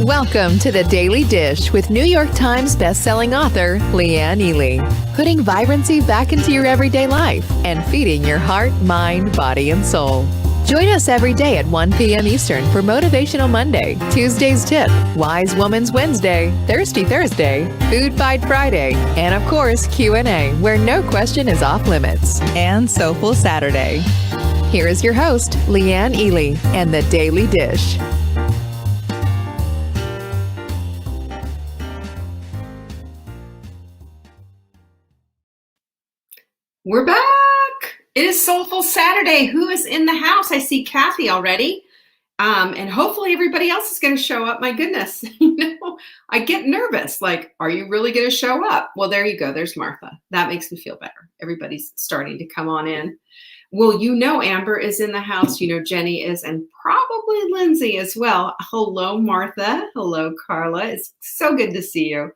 Welcome to the Daily Dish with New York Times bestselling author Leanne Ely. Putting vibrancy back into your everyday life and feeding your heart, mind, body, and soul. Join us every day at 1 p.m. Eastern for Motivational Monday, Tuesday's Tip, Wise Woman's Wednesday, Thirsty Thursday, Food Fight Friday, and of course Q&A, where no question is off limits, and Soulful Saturday. Here is your host, Leanne Ely, and the Daily Dish. We're back. It is Soulful Saturday. Who is in the house? I see Kathy already. And hopefully everybody else is going to show up. My goodness. I get nervous. Like, are you really going to show up? Well, there you go. There's Martha. That makes me feel better. Everybody's starting to come on in. Well, Amber is in the house. Jenny is, and probably Lindsay as well. Hello, Martha. Hello, Carla. It's so good to see you.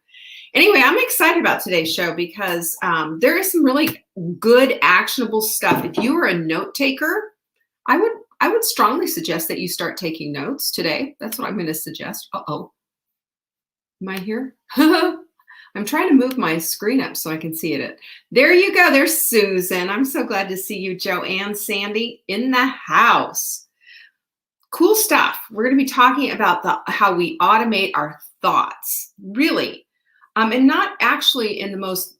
Anyway, I'm excited about today's show because there is some really good, actionable stuff. If you are a note taker, I would strongly suggest that you start taking notes today. That's what I'm going to suggest. Uh-oh. Am I here? I'm trying to move my screen up so I can see it. There you go. There's Susan. I'm so glad to see you, Joanne, Sandy, in the house. Cool stuff. We're going to be talking about how we automate our thoughts. Really. And not actually in the most,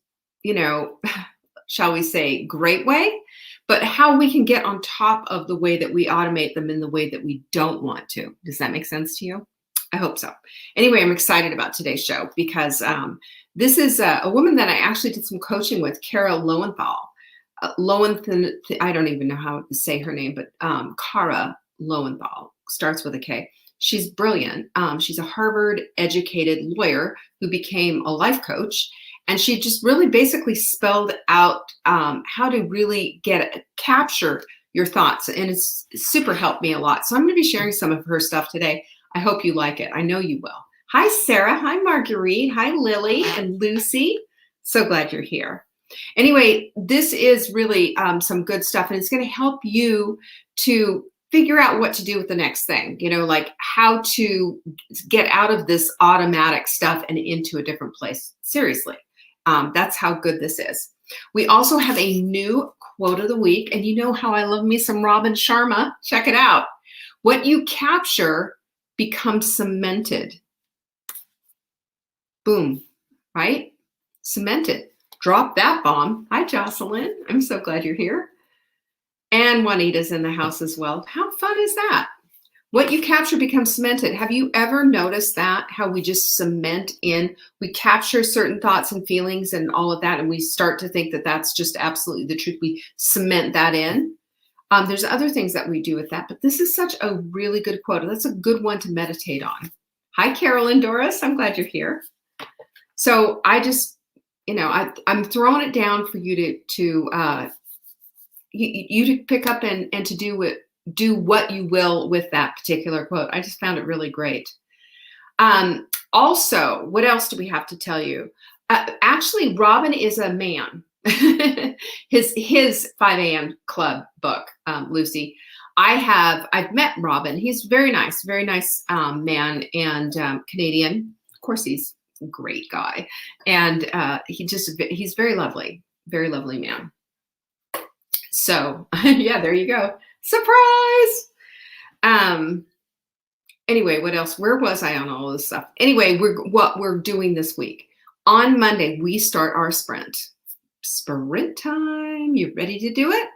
shall we say, great way, but how we can get on top of the way that we automate them in the way that we don't want to. Does that make sense to you? I hope so. Anyway, I'm excited about today's show because this is a woman that I actually did some coaching with, Kara Lowenthal. I don't even know how to say her name, but Kara Lowenthal starts with a K. She's brilliant. She's a Harvard-educated lawyer who became a life coach. And she just really basically spelled out how to really capture your thoughts. And it's super helped me a lot. So I'm going to be sharing some of her stuff today. I hope you like it. I know you will. Hi, Sarah. Hi, Marguerite. Hi, Lily and Lucy. So glad you're here. Anyway, this is really some good stuff. And it's going to help you to figure out what to do with the next thing, like how to get out of this automatic stuff and into a different place. Seriously, that's how good this is. We also have a new quote of the week, and you know how I love me some Robin Sharma. Check it out. What you capture becomes cemented. Boom, right? Cemented. Drop that bomb. Hi, Jocelyn. I'm so glad you're here. And Juanita's in the house as well. How fun is that? What you capture becomes cemented. Have you ever noticed that? How we just cement in, we capture certain thoughts and feelings and all of that, and we start to think that that's just absolutely the truth. We cement that in. There's other things that we do with that, but this is such a really good quote. That's a good one to meditate on. Hi, Carolyn Doris. I'm glad you're here. So I just, I'm throwing it down for you to pick up and to do what you will with that particular quote. I just found it really great. Also, what else do we have to tell you? Actually, Robin is a man. his 5 a.m. club book, Lucy. I've met Robin. He's very nice man and Canadian. Of course, he's a great guy, and he's very lovely man. So yeah, there you go. Surprise. Anyway, what else? Where was I on all of this stuff? Anyway, what we're doing this week. On Monday, we start our sprint. Sprint time. You ready to do it?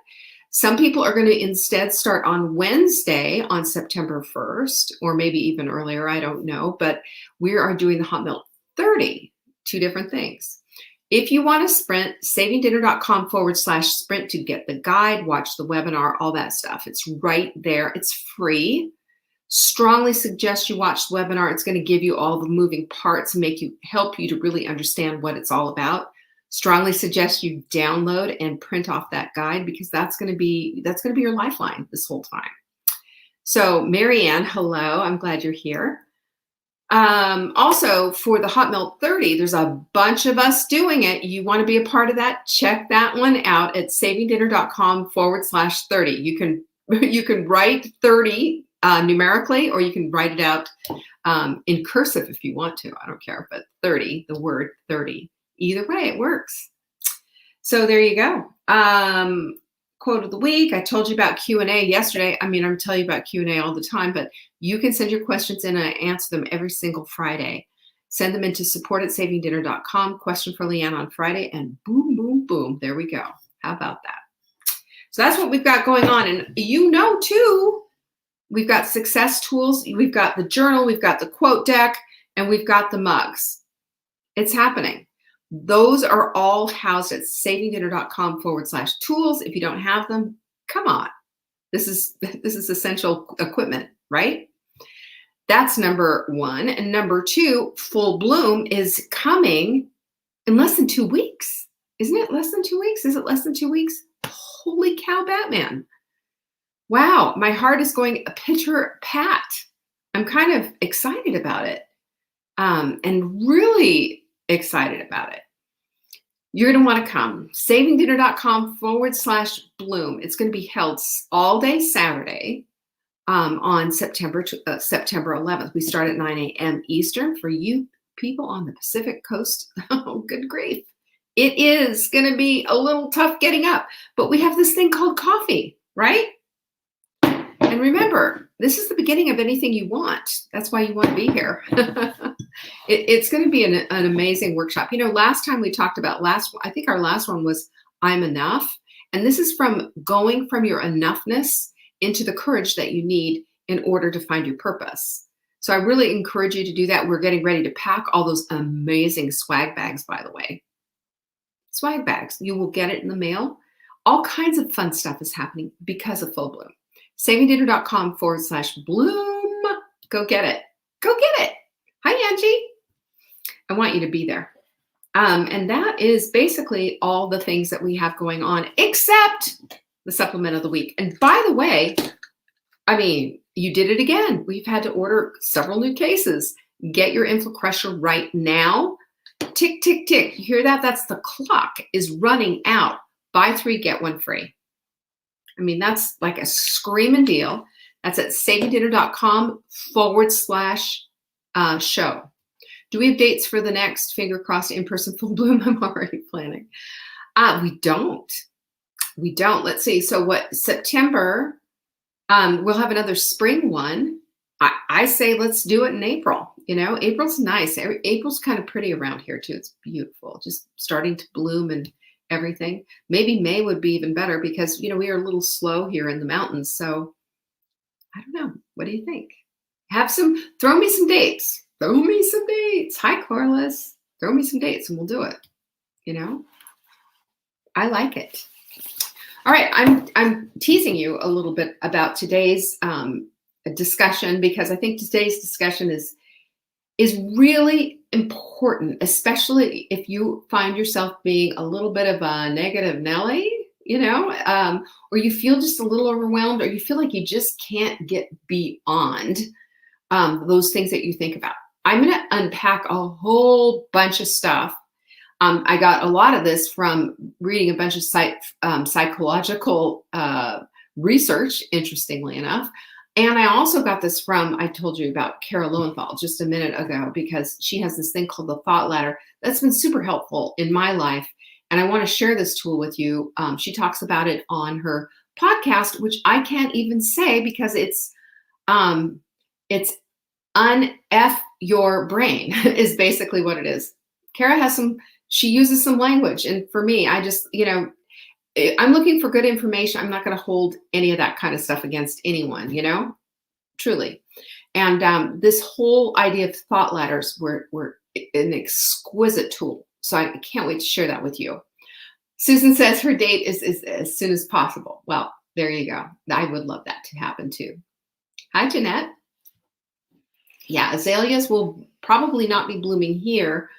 Some people are going to instead start on Wednesday on September 1st, or maybe even earlier. I don't know, but we are doing the Hot Milk 30, 2 different things. If you want to sprint, savingdinner.com/sprint to get the guide, watch the webinar, all that stuff. It's right there. It's free. Strongly suggest you watch the webinar. It's going to give you all the moving parts and help you to really understand what it's all about. Strongly suggest you download and print off that guide because that's going to be your lifeline this whole time. So Marianne, hello. I'm glad you're here. Also for the Hot Milk 30, there's a bunch of us doing it. You want to be a part of that? Check that one out at savingdinner.com/30. You can write 30 numerically, or you can write it out in cursive if you want to. I don't care, but 30, the word 30. Either way, it works. So there you go. Quote of the week. I told you about Q&A yesterday. I mean, I'm telling you about Q&A all the time, but you can send your questions in and I answer them every single Friday. Send them into support@savingdinner.com. Question for Leanne on Friday, and boom, boom, boom. There we go. How about that? So that's what we've got going on. And you know, too, we've got success tools. We've got the journal. We've got the quote deck, and we've got the mugs. It's happening. Those are all housed at savingdinner.com/tools. If you don't have them, come on. This is essential equipment, right? That's number one. And number two, Full Bloom is coming in less than 2 weeks. Isn't it less than 2 weeks? Is it less than 2 weeks? Holy cow, Batman. Wow, my heart is going a pitter pat. I'm kind of excited about it, and really excited about it. You're going to want to come. savingdinner.com/bloom. It's going to be held all day Saturday on September 11th. We start at 9 a.m. Eastern for you people on the Pacific Coast. Oh, good grief. It is going to be a little tough getting up, but we have this thing called coffee, right? And remember, this is the beginning of anything you want. That's why you want to be here. It's going to be an amazing workshop. You know, last time we talked about I think our last one was I'm enough. And this is from going from your enoughness into the courage that you need in order to find your purpose. So I really encourage you to do that. We're getting ready to pack all those amazing swag bags, by the way. Swag bags. You will get it in the mail. All kinds of fun stuff is happening because of Full Bloom. savingdinner.com/bloom. Go get it. Go get it. Hi, Angie. I want you to be there. And that is basically all the things that we have going on, except the supplement of the week. And by the way, I mean, you did it again. We've had to order several new cases. Get your InflaCrusher right now. Tick, tick, tick. You hear that? That's the clock is running out. Buy 3, get 1 free. I mean, that's like a screaming deal. That's at savingdinner.com/show. Do we have dates for the next finger crossed in-person Full Bloom? I'm already planning. We don't. Let's see. So September, we'll have another spring one. I say let's do it in April. You know, April's nice. April's kind of pretty around here too. It's beautiful. Just starting to bloom and everything. Maybe May would be even better because, you know, we are a little slow here in the mountains. So I don't know. What do you think? Throw me some dates. Hi, Corliss. Throw me some dates and we'll do it. You know, I like it. All right. I'm teasing you a little bit about today's discussion because I think today's discussion is really important, especially if you find yourself being a little bit of a negative Nelly, you know, or you feel just a little overwhelmed, or you feel like you just can't get beyond those things that you think about. I'm going to unpack a whole bunch of stuff. I got a lot of this from reading a bunch of psychological research, interestingly enough. And I also got this from, I told you about Kara Lowenthal just a minute ago, because she has this thing called the thought ladder that's been super helpful in my life. And I want to share this tool with you. She talks about it on her podcast, which I can't even say because it's unf your brain is basically what it is. Kara she uses some language. And for me, I just, you know, I'm looking for good information. I'm not going to hold any of that kind of stuff against anyone, you know, truly. And this whole idea of thought ladders were an exquisite tool. So I can't wait to share that with you. Susan says her date is as soon as possible. Well, there you go. I would love that to happen too. Hi, Jeanette. Yeah, azaleas will probably not be blooming here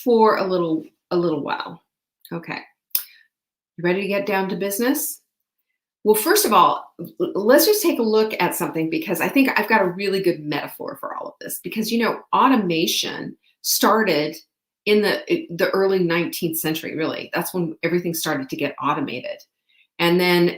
for a little while. Okay. You ready to get down to business? Well, first of all, let's just take a look at something, because I think I've got a really good metaphor for all of this. Because, you know, automation started in the early 19th century, really. That's when everything started to get automated. And then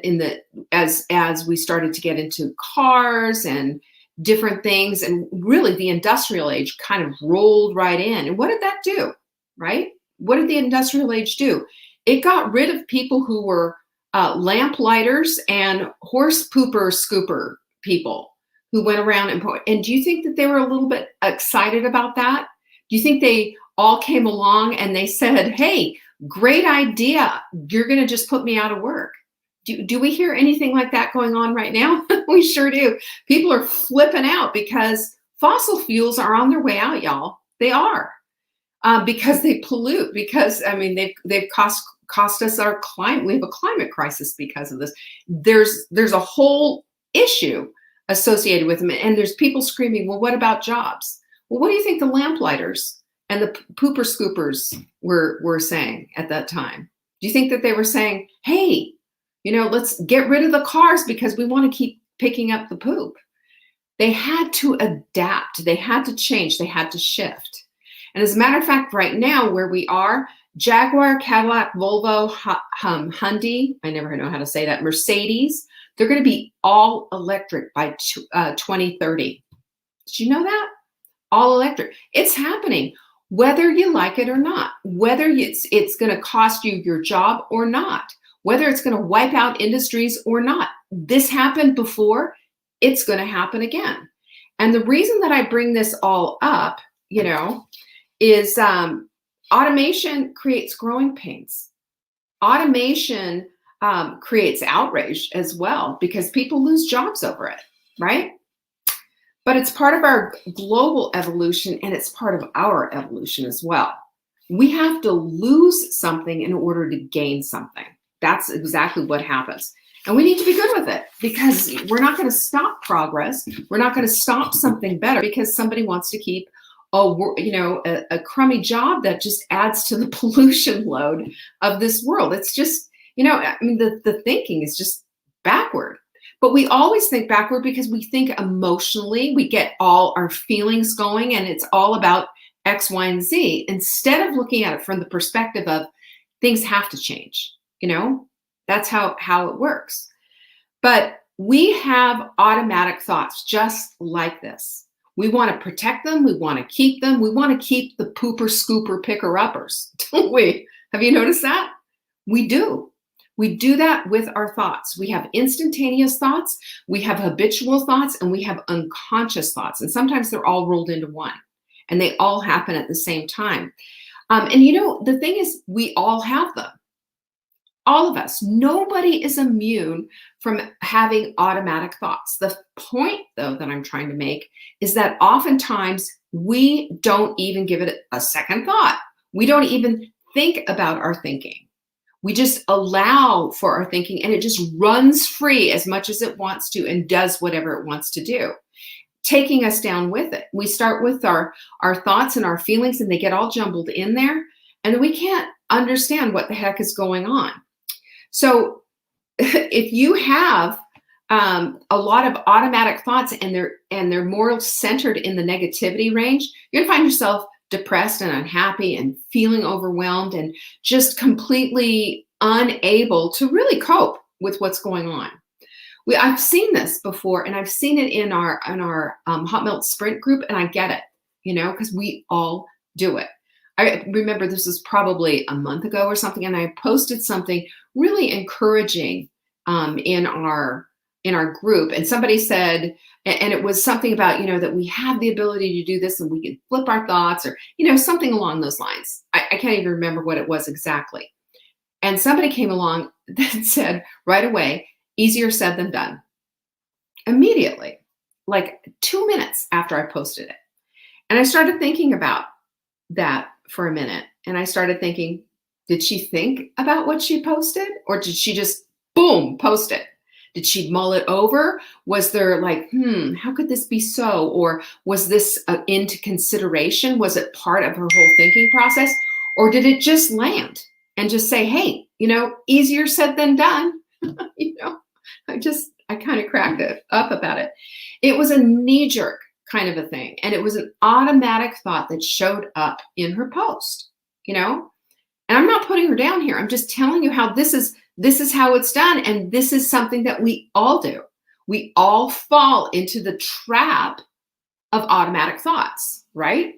as we started to get into cars and different things, and really the industrial age kind of rolled right in. And what did that do? Right? What did the industrial age do? It got rid of people who were lamp lighters and horse pooper scooper people who went around and do you think that they were a little bit excited about that? Do you think they all came along and they said, hey, great idea. You're going to just put me out of work? Do we hear anything like that going on right now? We sure do. People are flipping out because fossil fuels are on their way out, y'all. They are. Because they pollute, because I mean they've cost us our climate. We have a climate crisis because of this. There's a whole issue associated with them, and there's people screaming, well, what about jobs? Well, what do you think the lamplighters and the pooper scoopers were saying at that time? Do you think that they were saying, hey, let's get rid of the cars because we want to keep picking up the poop? They had to adapt. They had to change. They had to shift. And as a matter of fact, right now where we are, Jaguar, Cadillac, Volvo, Hyundai, I never know how to say that, Mercedes, they're going to be all electric by 2030. Did you know that? All electric. It's happening, whether you like it or not, whether it's going to cost you your job or not, whether it's going to wipe out industries or not. This happened before. It's going to happen again. And the reason that I bring this all up, is automation creates growing pains. Automation creates outrage as well because people lose jobs over it, right? But it's part of our global evolution and it's part of our evolution as well. We have to lose something in order to gain something. That's exactly what happens. And we need to be good with it because we're not going to stop progress. We're not going to stop something better because somebody wants to keep a crummy job that just adds to the pollution load of this world. It's just, the thinking is just backward. But we always think backward because we think emotionally, we get all our feelings going and it's all about X, Y, and Z instead of looking at it from the perspective of things have to change. That's how it works. But we have automatic thoughts just like this. We want to protect them. We want to keep them. We want to keep the pooper, scooper, picker-uppers, don't we? Have you noticed that? We do. We do that with our thoughts. We have instantaneous thoughts, we have habitual thoughts, and we have unconscious thoughts. And sometimes they're all rolled into one, and they all happen at the same time. And the thing is, we all have them. All of us. Nobody is immune from having automatic thoughts. The point, though, that I'm trying to make is that oftentimes we don't even give it a second thought. We don't even think about our thinking. We just allow for our thinking and it just runs free as much as it wants to and does whatever it wants to do, taking us down with it. We start with our thoughts and our feelings and they get all jumbled in there and then we can't understand what the heck is going on. So if you have a lot of automatic thoughts and they're more centered in the negativity range, you're gonna find yourself depressed and unhappy and feeling overwhelmed and just completely unable to really cope with what's going on. I've seen this before and I've seen it in our Hot Melt Sprint group and I get it, because we all do it. I remember this was probably a month ago or something, and I posted something really encouraging in our group, and somebody said, and it was something about that we have the ability to do this, and we can flip our thoughts, or something along those lines. I can't even remember what it was exactly. And somebody came along that said right away, easier said than done. Immediately, like 2 minutes after I posted it, and I started thinking about that for a minute. And I started thinking, did she think about what she posted? Or did she just, boom, post it? Did she mull it over? Was there like, how could this be so? Or was this into consideration? Was it part of her whole thinking process? Or did it just land and just say, hey, easier said than done? I kind of cracked it up about it. It was a knee-jerk kind of a thing. And it was an automatic thought that showed up in her post, and I'm not putting her down here. I'm just telling you how this is This is how it's done. And this is something that we all do. We all fall into the trap of automatic thoughts, right?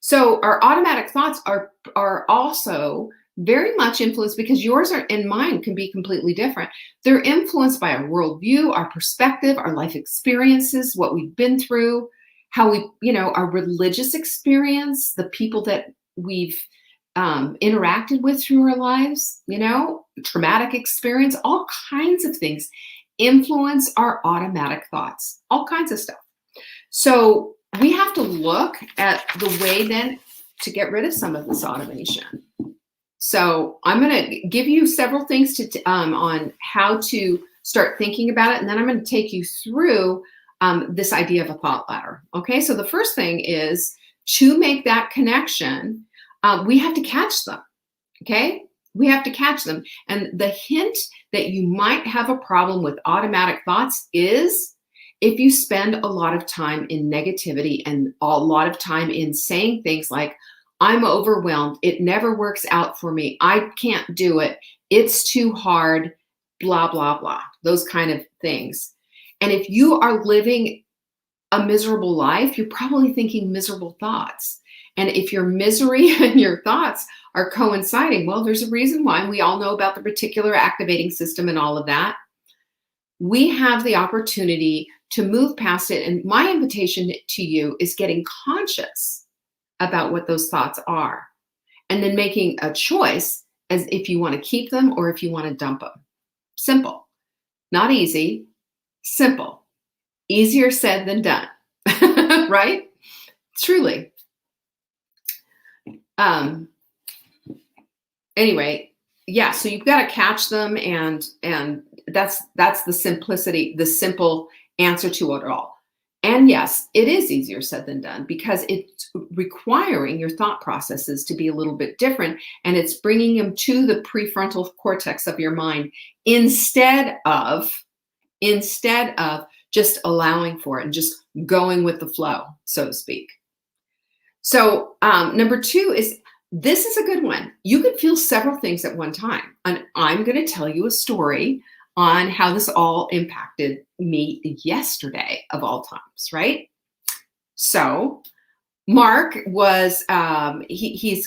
So our automatic thoughts are also very much influenced, because yours and mine can be completely different. They're influenced by our worldview, our perspective, our life experiences, what we've been through, how we, our religious experience, the people that we've interacted with through our lives, traumatic experience, all kinds of things influence our automatic thoughts, all kinds of stuff. So we have to look at the way then to get rid of some of this automation. So I'm going to give you several things on how to start thinking about it. And then I'm going to take you through this idea of a thought ladder. Okay, so the first thing is to make that connection, we have to catch them. Okay, we have to catch them. And the hint that you might have a problem with automatic thoughts is if you spend a lot of time in negativity and a lot of time in saying things like, I'm overwhelmed, it never works out for me, I can't do it, it's too hard, blah, blah, blah, those kind of things. And if you are living a miserable life, you're probably thinking miserable thoughts. And if your misery and your thoughts are coinciding, well, there's a reason why. We all know about the reticular activating system and all of that. We have the opportunity to move past it. And my invitation to you is getting conscious about what those thoughts are, and then making a choice as if you want to keep them or if you want to dump them. Simple, not easy, simple, easier said than done, right? Truly. Anyway, yeah, so you've got to catch them, and that's the simplicity, the simple answer to it all. And yes, it is easier said than done, because it's requiring your thought processes to be a little bit different, and it's bringing them to the prefrontal cortex of your mind instead of just allowing for it and just going with the flow, so to speak. So number 2 is, this is a good one. You could feel several things at one time. And I'm going to tell you a story on how this all impacted me yesterday of all times, right? So Mark was, he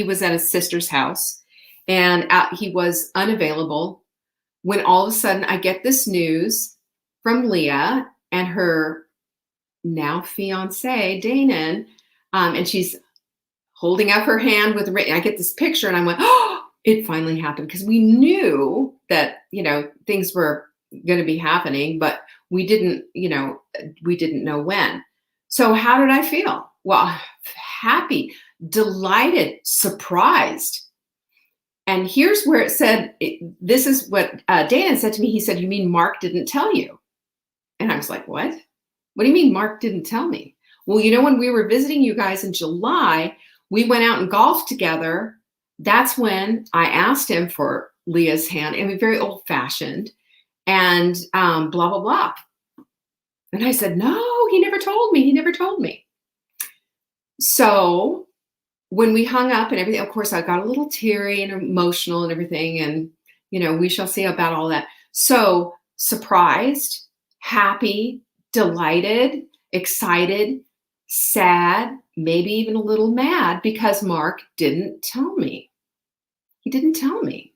was at his sister's house, and he was unavailable when all of a sudden I get this news from Leah and her now fiance, Danon, and she's holding up her hand with a ring. I get this picture and I went, oh, it finally happened, because we knew that, things were going to be happening, but we didn't know when. So how did I feel? Well, happy, delighted, surprised. And here's where it said, this is what Danon said to me. He said, you mean Mark didn't tell you? And I was like, what? What do you mean Mark didn't tell me? Well, when we were visiting you guys in July, we went out and golfed together. That's when I asked him for Leah's hand, and we were very old-fashioned, and blah, blah, blah. And I said, no, he never told me. So when we hung up and everything, of course, I got a little teary and emotional and everything, and, we shall see about all that. So surprised, happy, delighted, excited, sad, maybe even a little mad, because Mark didn't tell me. He didn't tell me.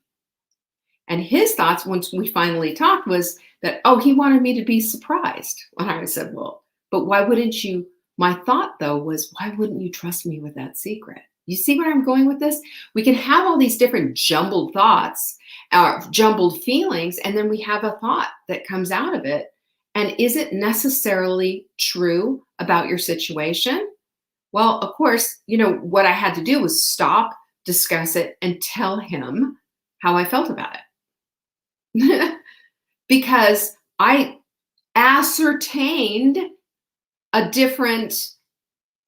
And his thoughts, once we finally talked, was that, oh, he wanted me to be surprised. And I said, well, but why wouldn't you? My thought, though, was, why wouldn't you trust me with that secret? You see where I'm going with this? We can have all these different jumbled thoughts, jumbled feelings, and then we have a thought that comes out of it. And is it necessarily true about your situation? Well, of course, what I had to do was stop, discuss it, and tell him how I felt about it. Because I ascertained a different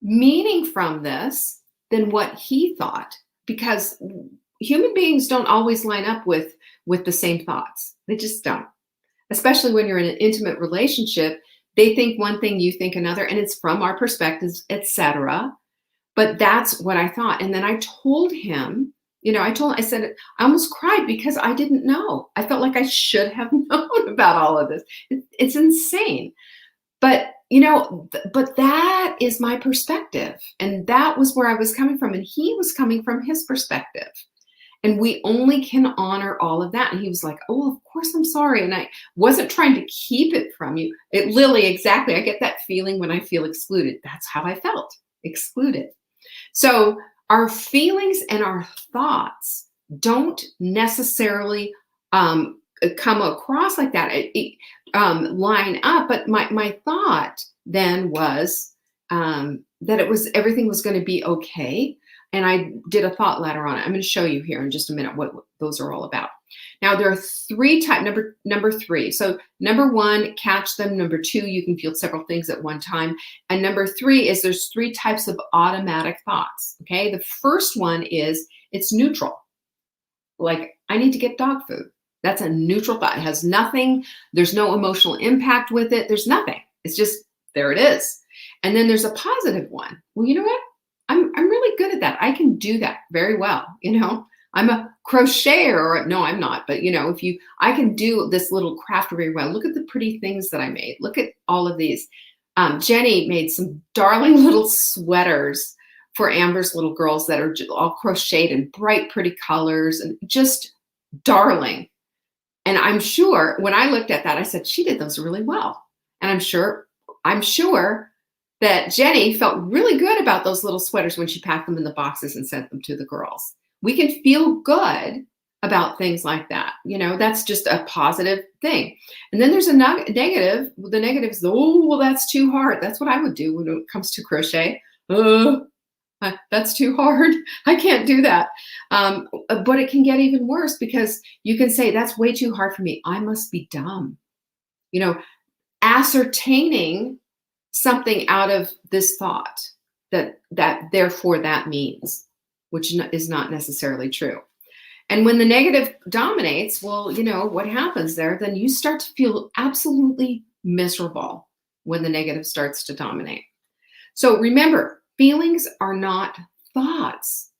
meaning from this than what he thought, because human beings don't always line up with the same thoughts. They just don't. Especially when you're in an intimate relationship, they think one thing, you think another, and it's from our perspectives, etc. But that's what I thought. And then I told him I said, I almost cried because I didn't know. I felt like I should have known about all of this. It's insane. But, but that is my perspective. And that was where I was coming from. And he was coming from his perspective. And we only can honor all of that. And he was like, oh, of course I'm sorry. And I wasn't trying to keep it from you. Lily, exactly. I get that feeling when I feel excluded. That's how I felt, excluded. So our feelings and our thoughts don't necessarily come across like that, line up. But my thought then was that everything was going to be okay. And I did a thought ladder on it. I'm going to show you here in just a minute what those are all about. Now, there are three types, number three. So number one, catch them. Number two, you can feel several things at one time. And number three is there's three types of automatic thoughts, okay? The first one is it's neutral. Like, I need to get dog food. That's a neutral thought. It has nothing. There's no emotional impact with it. There's nothing. It's just, there it is. And then there's a positive one. Well, you know what? I'm really good at that. I can do that very well. I'm a crocheter, or no, I'm not. But I can do this little craft very well. Look at the pretty things that I made. Look at all of these. Jenny made some darling little sweaters for Amber's little girls that are all crocheted in bright, pretty colors and just darling. And I'm sure when I looked at that, I said, she did those really well. And I'm sure that Jenny felt really good about those little sweaters when she packed them in the boxes and sent them to the girls. We can feel good about things like that. That's just a positive thing. And then there's a negative. The negative is, oh, well, that's too hard. That's what I would do when it comes to crochet. That's too hard. I can't do that. But it can get even worse because you can say, that's way too hard for me. I must be dumb. Ascertaining something out of this thought that therefore that means, which is not necessarily true. And when the negative dominates, well, what happens there? Then you start to feel absolutely miserable when the negative starts to dominate. So remember, feelings are not thoughts,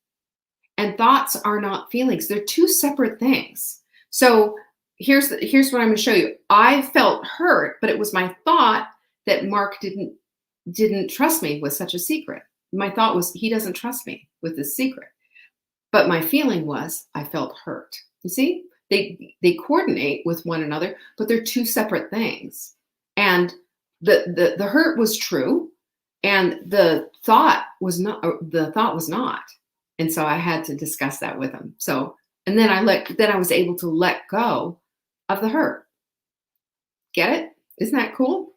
and thoughts are not feelings. They're two separate things. So here's what I'm going to show you. I felt hurt, but it was my thought that Mark didn't trust me with such a secret. My thought was, he doesn't trust me with this secret. But my feeling was, I felt hurt. You see, they coordinate with one another, but they're two separate things. And the hurt was true, and the thought was not. And so I had to discuss that with him. So, and then I was able to let go of the hurt. Get it? Isn't that cool?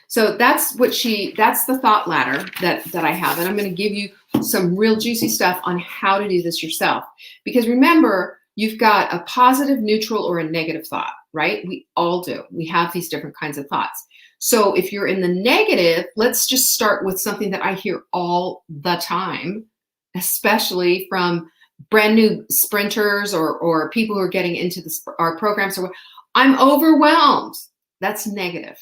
So that's the thought ladder that I have. And I'm going to give you some real juicy stuff on how to do this yourself. Because remember, you've got a positive, neutral, or a negative thought, right? We all do. We have these different kinds of thoughts. So if you're in the negative, let's just start with something that I hear all the time, especially from brand new sprinters or people who are getting into our programs. I'm overwhelmed. That's negative.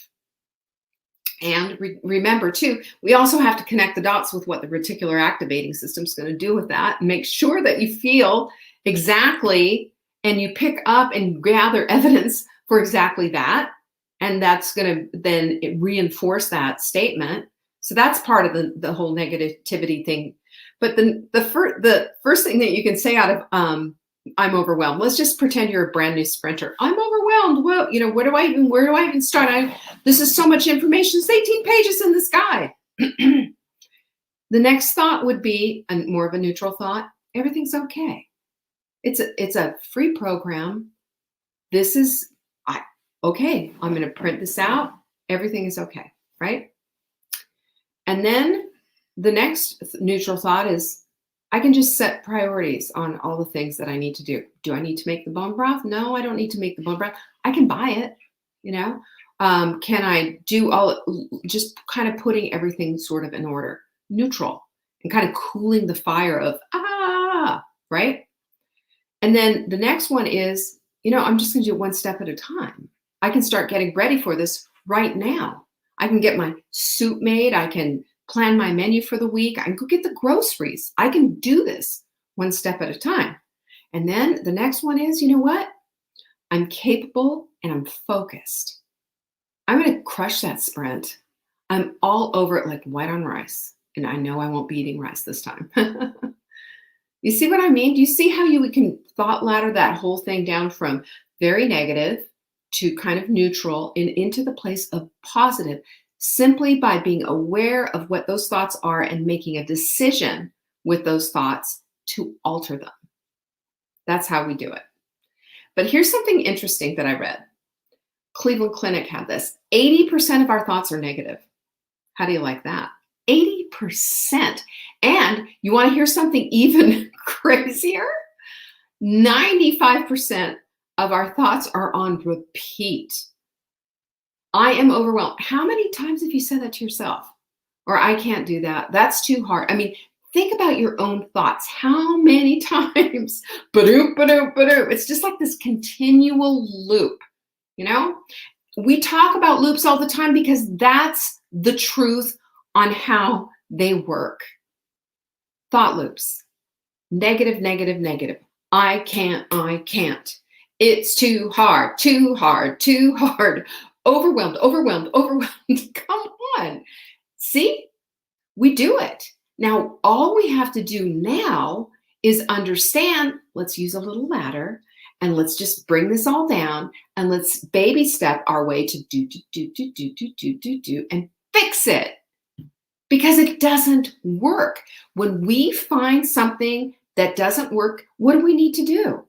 And remember, too, we also have to connect the dots with what the reticular activating system is going to do with that. And make sure that you feel exactly, and you pick up and gather evidence for exactly that. And that's going to then reinforce that statement. So that's part of the whole negativity thing. But the first thing that you can say out of I'm overwhelmed. Let's just pretend you're a brand new sprinter. I'm overwhelmed. Well, where do I even start? This is so much information. It's 18 pages in this guide. The next thought would be more of a neutral thought. Everything's okay. It's a free program. This is okay. I'm going to print this out. Everything is okay, right? And then the next neutral thought is, I can just set priorities on all the things that I need to do. Do I need to make the bone broth? No, I don't need to make the bone broth. I can buy it, Can I do just kind of putting everything sort of in order, neutral, and kind of cooling the fire of, right? And then the next one is, I'm just going to do it one step at a time. I can start getting ready for this right now. I can get my soup made. I can plan my menu for the week. I can go get the groceries. I can do this one step at a time. And then the next one is, you know what? I'm capable and I'm focused. I'm going to crush that sprint. I'm all over it like white on rice. And I know I won't be eating rice this time. You see what I mean? Do you see how we can thought ladder that whole thing down from very negative to kind of neutral and into the place of positive simply by being aware of what those thoughts are and making a decision with those thoughts to alter them? That's how we do it. But here's something interesting that I read. Cleveland Clinic had this. 80% of our thoughts are negative. How do you like that? 80%. And you want to hear something even crazier? 95% of our thoughts are on repeat. I am overwhelmed. How many times have you said that to yourself? Or I can't do that. That's too hard. I mean, think about your own thoughts. How many times? Ba-doop, ba-doop, ba-doop. It's just like this continual loop, you know? We talk about loops all the time because that's the truth on how they work. Thought loops. Negative, negative, negative. I can't, I can't. It's too hard, too hard, too hard. Overwhelmed, overwhelmed, overwhelmed. Come on. See? We do it. Now, all we have to do now is understand, let's use a little ladder, and let's just bring this all down, and let's baby step our way to do, and fix it. Because it doesn't work. When we find something that doesn't work, what do we need to do?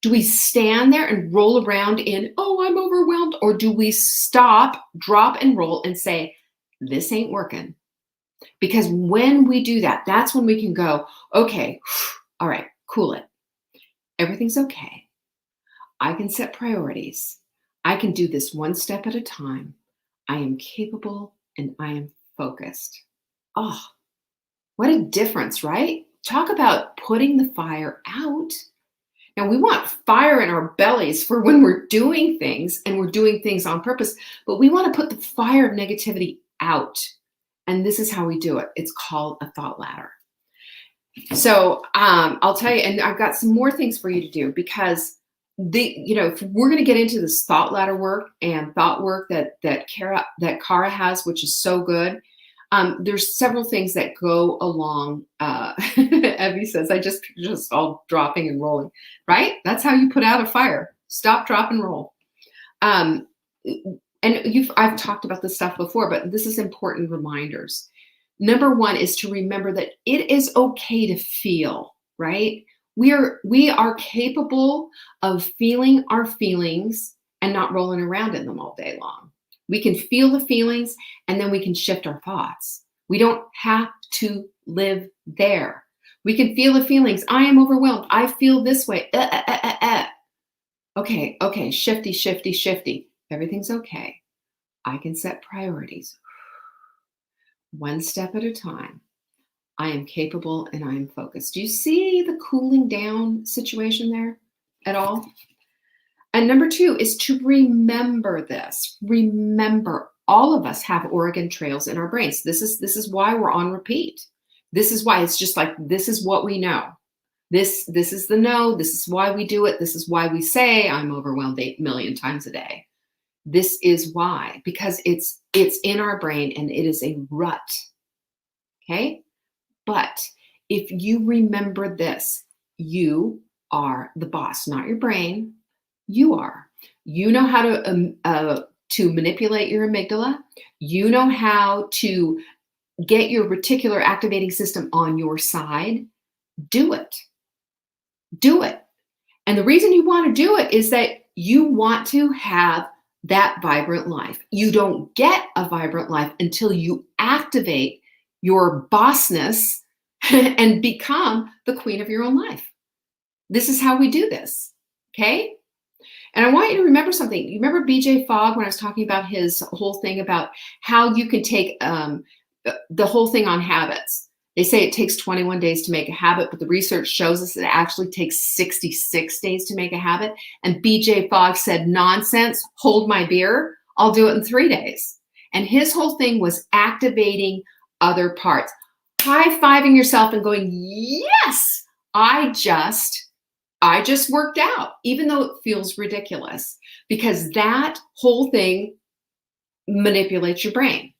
Do we stand there and roll around in, oh, I'm overwhelmed? Or do we stop, drop, and roll and say, this ain't working? Because when we do that, that's when we can go, okay, all right, cool it. Everything's okay. I can set priorities. I can do this one step at a time. I am capable and I am focused. Oh, what a difference, right? Talk about putting the fire out. Now, we want fire in our bellies for when we're doing things and we're doing things on purpose, but we want to put the fire of negativity out. And this is how we do it. It's called a thought ladder. So I'll tell you, and I've got some more things for you to do because if we're going to get into this thought ladder work and thought work that Cara has, which is so good. There's several things that go along. Evie says, I just all dropping and rolling, right? That's how you put out a fire. Stop, drop, and roll. And I've talked about this stuff before, but this is important reminders. Number one is to remember that it is okay to feel, right? We are capable of feeling our feelings and not rolling around in them all day long. We can feel the feelings and then we can shift our thoughts. We don't have to live there. We can feel the feelings. I am overwhelmed. I feel this way. Okay, shifty, shifty, shifty. Everything's okay. I can set priorities. One step at a time. I am capable and I am focused. Do you see the cooling down situation there at all? And number two is to remember this. Remember, all of us have Oregon trails in our brains. This is why we're on repeat. This is why it's just like, this is what we know. This is the know. This is why we do it. This is why we say I'm overwhelmed 8 million times a day. This is why, because it's in our brain and it is a rut. Okay? But if you remember this, you are the boss, not your brain. You are. You know how to manipulate your amygdala. You know how to get your reticular activating system on your side. Do it. Do it. And the reason you want to do it is that you want to have that vibrant life. You don't get a vibrant life until you activate your bossness and become the queen of your own life. This is how we do this. Okay? And I want you to remember something. You remember BJ Fogg when I was talking about his whole thing about how you can take the whole thing on habits. They say it takes 21 days to make a habit, but the research shows us it actually takes 66 days to make a habit. And BJ Fogg said, nonsense, hold my beer. I'll do it in 3 days. And his whole thing was activating other parts. High-fiving yourself and going, yes, I just I just worked out, even though it feels ridiculous, because that whole thing manipulates your brain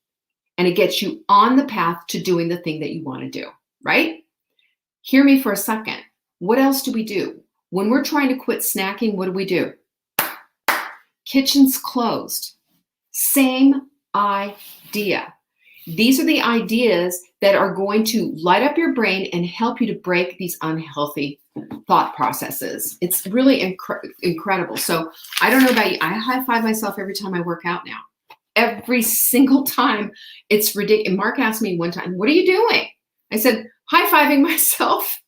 and it gets you on the path to doing the thing that you want to do, right? Hear me for a second. What else do we do? When we're trying to quit snacking, what do? Kitchen's closed. Same idea. These are the ideas that are going to light up your brain and help you to break these unhealthy thought processes. It's really incredible. So I don't know about you. I high five myself every time I work out now. Every single time. It's ridiculous. Mark asked me one time, what are you doing? I said, high-fiving myself.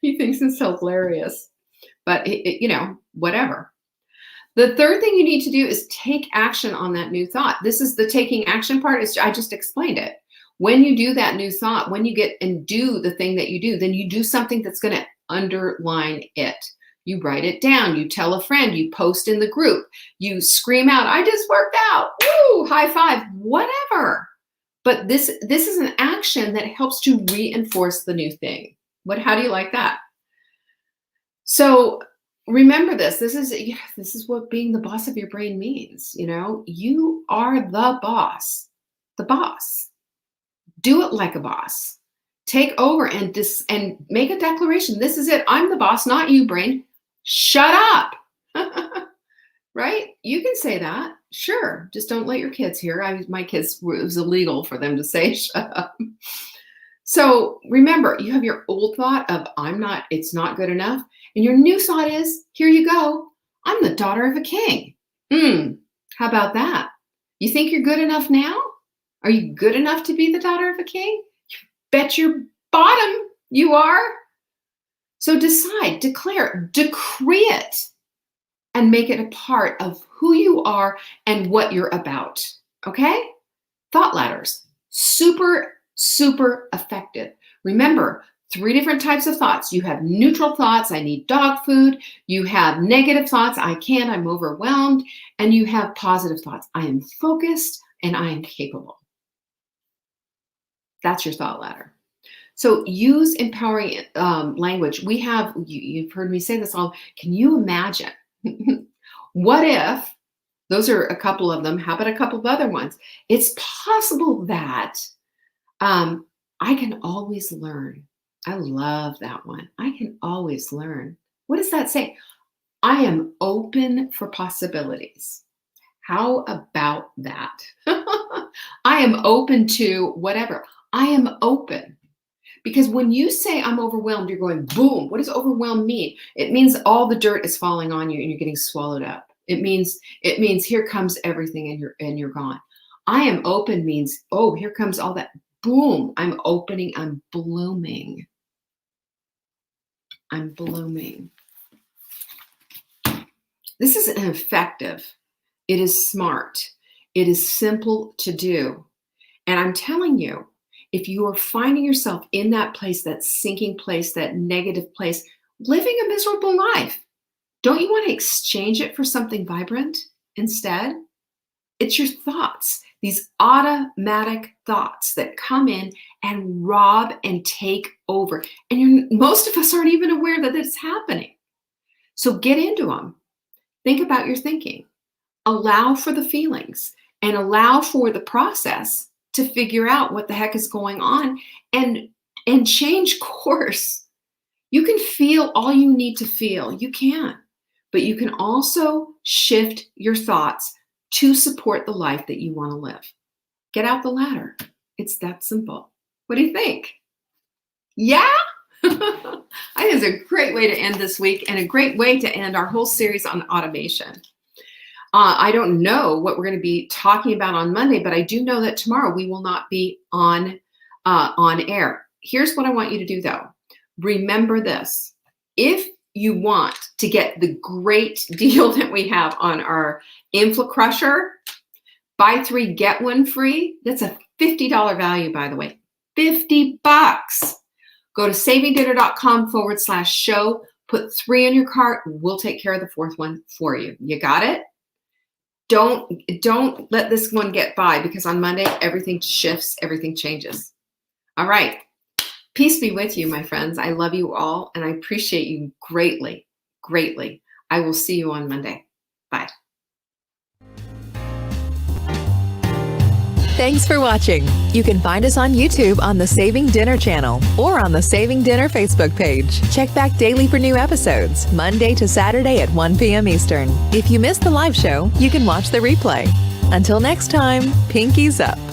He thinks it's hilarious, but whatever. The third thing you need to do is take action on that new thought. This is the taking action part. I just explained it. When you do that new thought, when you get and do the thing that you do, then you do something that's going to underline it. You write it down. You tell a friend. You post in the group. You scream out, I just worked out. Woo! High five. Whatever. But this is an action that helps to reinforce the new thing. How do you like that? So remember this. This is what being the boss of your brain means. You are the boss. The boss. Do it like a boss. Take over and make a declaration. This is it. I'm the boss, not you, brain. Shut up. Right? You can say that. Sure. Just don't let your kids hear. My kids, it was illegal for them to say shut up. So remember, you have your old thought of it's not good enough. And your new thought is, here you go. I'm the daughter of a king. How about that? You think you're good enough now? Are you good enough to be the daughter of a king? You bet your bottom you are. So decide, declare, decree it, and make it a part of who you are and what you're about. Okay? Thought ladders. Super, super effective. Remember, 3 different types of thoughts. You have neutral thoughts, I need dog food. You have negative thoughts, I can't, I'm overwhelmed. And you have positive thoughts, I am focused and I am capable. That's your thought ladder. So use empowering language. You've heard me say this all. Can you imagine? What if, those are a couple of them, how about a couple of other ones? It's possible that I can always learn. I love that one. I can always learn. What does that say? I am open for possibilities. How about that? I am open to whatever. I am open. Because when you say I'm overwhelmed, you're going, boom. What does overwhelmed mean? It means all the dirt is falling on you and you're getting swallowed up. It means here comes everything and you're gone. I am open means, oh, here comes all that. Boom. I'm opening. I'm blooming. I'm blooming. This is effective. It is smart. It is simple to do. And I'm telling you, if you are finding yourself in that place, that sinking place, that negative place, living a miserable life, don't you want to exchange it for something vibrant instead? It's your thoughts, these automatic thoughts that come in and rob and take over. And most of us aren't even aware that it's happening. So get into them. Think about your thinking. Allow for the feelings and allow for the process to figure out what the heck is going on and change course. You can feel all you need to feel. You can. But you can also shift your thoughts to support the life that you want to live. Get out the ladder. It's that simple. What do you think? Yeah? I think it's a great way to end this week and a great way to end our whole series on automation. I don't know what we're going to be talking about on Monday, but I do know that tomorrow we will not be on air. Here's what I want you to do, though. Remember this. If you want to get the great deal that we have on our Infla Crusher, buy 3, get 1 free. That's a $50 value, by the way. $50. Go to savingdinner.com/show. Put 3 in your cart. We'll take care of the 4th one for you. You got it? Don't let this one get by, because on Monday, everything shifts, everything changes. All right. Peace be with you, my friends. I love you all, and I appreciate you greatly, greatly. I will see you on Monday. Bye. Thanks for watching. You can find us on YouTube on the Saving Dinner channel or on the Saving Dinner Facebook page. Check back daily for new episodes, Monday to Saturday at 1 p.m. Eastern. If you missed the live show, you can watch the replay. Until next time, pinkies up.